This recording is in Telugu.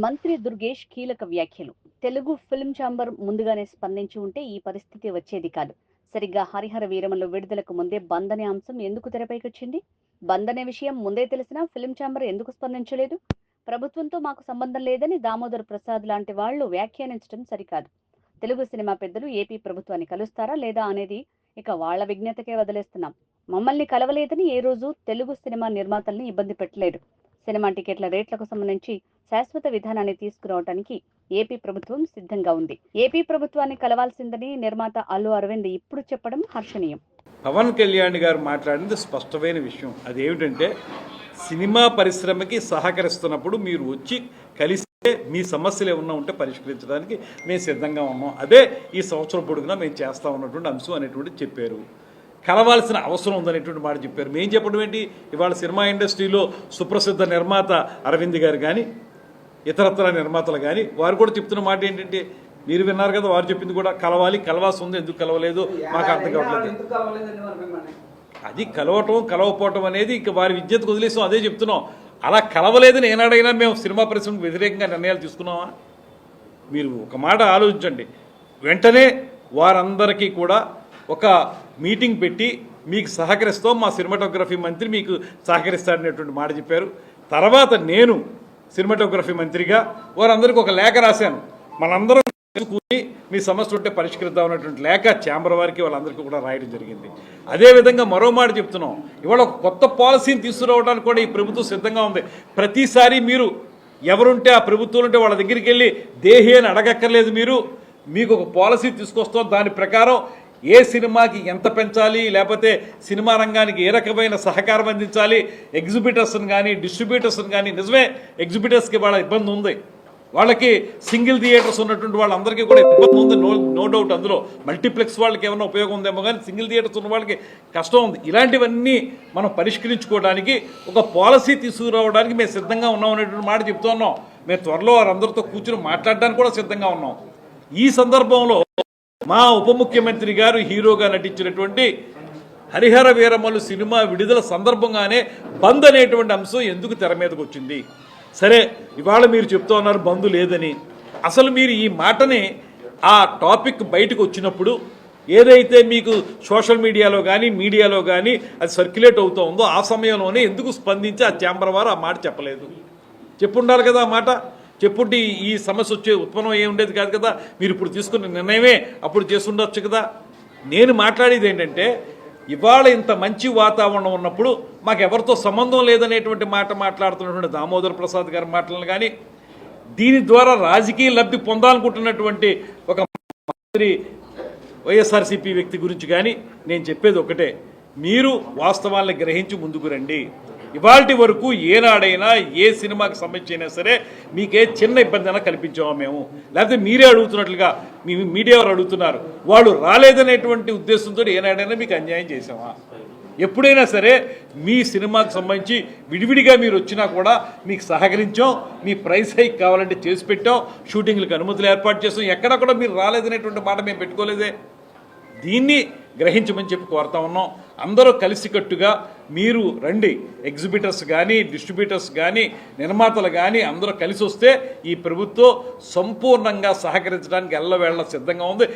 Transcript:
మంత్రి దుర్గేష్ కీలక వ్యాఖ్యలు. తెలుగు ఫిల్మ్ ఛాంబర్ ముందుగానే స్పందించి ఉంటే ఈ పరిస్థితి వచ్చేది కాదు. సరిగ్గా హరిహర వీరమలు విడుదలకు ముందే బంద్ అనే అంశం ఎందుకు తెరపైకొచ్చింది? బంద్ అనే విషయం ముందే తెలిసినా ఫిల్మ్ ఛాంబర్ ఎందుకు స్పందించలేదు? ప్రభుత్వంతో మాకు సంబంధం లేదని దామోదర్ ప్రసాద్ లాంటి వాళ్లు వ్యాఖ్యానించడం సరికాదు. తెలుగు సినిమా పెద్దలు ఏపీ ప్రభుత్వాన్ని కలుస్తారా లేదా అనేది ఇక వాళ్ల విజ్ఞతకే వదిలేస్తున్నాం. మమ్మల్ని కలవలేదని ఏ రోజు తెలుగు సినిమా నిర్మాతల్ని ఇబ్బంది పెట్టలేదు. సినిమా టికెట్ల రేట్లకు సంబంధించి శాశ్వత విధానాన్ని తీసుకురావడానికి ఏపీ ప్రభుత్వం సిద్ధంగా ఉంది. ఏపీ ప్రభుత్వాన్ని కలవాల్సిందని నిర్మాత అల్లు అరవింద్ ఇప్పుడు చెప్పడం హర్షణీయం. పవన్ కళ్యాణ్ గారు మాట్లాడింది స్పష్టమైన విషయం. అదేమిటంటే సినిమా పరిశ్రమకి సహకరిస్తున్నప్పుడు మీరు వచ్చి కలిస్తే మీ సమస్యలు ఏమన్నా ఉంటే పరిష్కరించడానికి మేము సిద్ధంగా ఉన్నాం. అదే ఈ సంవత్సరం పొడుగునా మేము చేస్తా ఉన్నటువంటి అంశం అనేటువంటి చెప్పారు. కలవాల్సిన అవసరం ఉందనేటువంటి మాట చెప్పారు. మేము చెప్పడం ఏంటి, ఇవాళ సినిమా ఇండస్ట్రీలో సుప్రసిద్ధ నిర్మాత అరవింద్ గారు కానీ ఇతరత్ర నిర్మాతలు కానీ వారు కూడా చెప్తున్న మాట ఏంటంటే, మీరు విన్నారు కదా, వారు చెప్పింది కూడా కలవాలి, కలవాల్సి ఉంది, ఎందుకు కలవలేదు మాకు అర్థం కావట్లేదు. అది కలవకపోవటం అనేది ఇక వారి విద్యతకు వదిలేసాం, అదే చెప్తున్నాం. అలా కలవలేదని ఏనాడైనా మేము సినిమా పరిశ్రమకు వ్యతిరేకంగా నిర్ణయాలు తీసుకున్నామా? మీరు ఒక మాట ఆలోచించండి. వెంటనే వారందరికీ కూడా ఒక మీటింగ్ పెట్టి మీకు సహకరిస్తాం, మా సినిమాటోగ్రఫీ మంత్రి మీకు సహకరిస్తాడనేటువంటి మాట చెప్పారు. తర్వాత నేను సినిమాటోగ్రఫీ మంత్రిగా వారందరికీ ఒక లేఖ రాశాను. మనందరం కూర్చుని మీ సమస్య ఉంటే పరిష్కరిద్దాం అన్నటువంటి లేఖ ఛాంబర్ వారికి వాళ్ళందరికీ కూడా రాయడం జరిగింది. అదేవిధంగా మరో మాట చెప్తున్నాం, ఇవాళ ఒక కొత్త పాలసీని తీసుకురావడానికి కూడా ఈ ప్రభుత్వం సిద్ధంగా ఉంది. ప్రతిసారి మీరు ఎవరుంటే ఆ ప్రభుత్వం ఉంటే వాళ్ళ దగ్గరికి వెళ్ళి దేహి అని అడగక్కర్లేదు. మీకు ఒక పాలసీ తీసుకొస్తాం, దాని ప్రకారం ఏ సినిమాకి ఎంత పెంచాలి, లేకపోతే సినిమా రంగానికి ఏ రకమైన సహకారం అందించాలి, ఎగ్జిబిటర్స్ని కానీ డిస్ట్రిబ్యూటర్స్ని కానీ, నిజమే ఎగ్జిబిటర్స్కి వాళ్ళ ఇబ్బంది ఉంది, వాళ్ళకి సింగిల్ థియేటర్స్ ఉన్నటువంటి వాళ్ళందరికీ కూడా ఇబ్బంది ఉంది, నో డౌట్. అందులో మల్టీప్లెక్స్ వాళ్ళకి ఏమైనా ఉపయోగం ఉందేమో కానీ సింగిల్ థియేటర్స్ ఉన్న వాళ్ళకి కష్టం ఉంది. ఇలాంటివన్నీ మనం పరిష్కరించుకోవడానికి ఒక పాలసీ తీసుకురావడానికి మేము సిద్ధంగా ఉన్నాం అనేటువంటి మాట చెప్తున్నాం. మేము త్వరలో వారందరితో కూర్చుని మాట్లాడడానికి కూడా సిద్ధంగా ఉన్నాం. ఈ సందర్భంలో మా ఉప ముఖ్యమంత్రి గారు హీరోగా నటించినటువంటి హరిహర వీరమలు సినిమా విడుదల సందర్భంగానే బంద్ అనేటువంటి అంశం ఎందుకు తెర మీదకి వచ్చింది? సరే, ఇవాళ మీరు చెప్తూ ఉన్నారు బంద్ లేదని. అసలు మీరు ఈ మాటని ఆ టాపిక్ బయటకు వచ్చినప్పుడు ఏదైతే మీకు సోషల్ మీడియాలో కానీ అది సర్క్యులేట్ అవుతూ ఉందో ఆ సమయంలోనే ఎందుకు స్పందించి ఆ ఛాంబర్ వారు ఆ మాట చెప్పలేదు? చెప్పుండాలి కదా, ఆ మాట చెప్పుంటే ఈ సమస్య వచ్చే ఉత్పన్నం ఏమి ఉండేది కాదు కదా. మీరు ఇప్పుడు తీసుకున్న నిర్ణయమే అప్పుడు చేస్తుండొచ్చు కదా. నేను మాట్లాడేది ఏంటంటే, ఇవాళ ఇంత మంచి వాతావరణం ఉన్నప్పుడు మాకు ఎవరితో సంబంధం లేదనేటువంటి మాట మాట్లాడుతున్నటువంటి దామోదర్ ప్రసాద్ గారి మాటలను కానీ, దీని ద్వారా రాజకీయ లబ్ధి పొందాలనుకుంటున్నటువంటి ఒక మంత్రి వైఎస్ఆర్సీపీ వ్యక్తి గురించి కానీ నేను చెప్పేది ఒకటే, మీరు వాస్తవాలను గ్రహించి ముందుకు రండి. ఇవాల్టి వరకు ఏనాడైనా ఏ సినిమాకి సంబంధించినా సరే మీకే చిన్న ఇబ్బంది అయినా కల్పించామా మేము? లేకపోతే మీరే అడుగుతున్నట్లుగా మీ మీడియా వారు అడుగుతున్నారు, వాళ్ళు రాలేదనేటువంటి ఉద్దేశంతో ఏనాడైనా మీకు అన్యాయం చేసామా? ఎప్పుడైనా సరే మీ సినిమాకి సంబంధించి విడివిడిగా మీరు వచ్చినా కూడా మీకు సహకరించాం, మీ ప్రైస్ హైక్ కావాలంటే చేసి పెట్టాం, షూటింగ్లకు అనుమతులు ఏర్పాటు చేసాం, ఎక్కడా కూడా మీరు రాలేదనేటువంటి మాట మేము పెట్టుకోలేదే. దీన్ని గ్రహించమని చెప్పి కోరుతా ఉన్నాం. అందరూ కలిసికట్టుగా మీరు రండి, ఎగ్జిబిటర్స్ కానీ డిస్ట్రిబ్యూటర్స్ కానీ నిర్మాతలు కానీ అందరూ కలిసి వస్తే ఈ ప్రభుత్వం సంపూర్ణంగా సహకరించడానికి ఎల్లవేళ సిద్ధంగా ఉంది.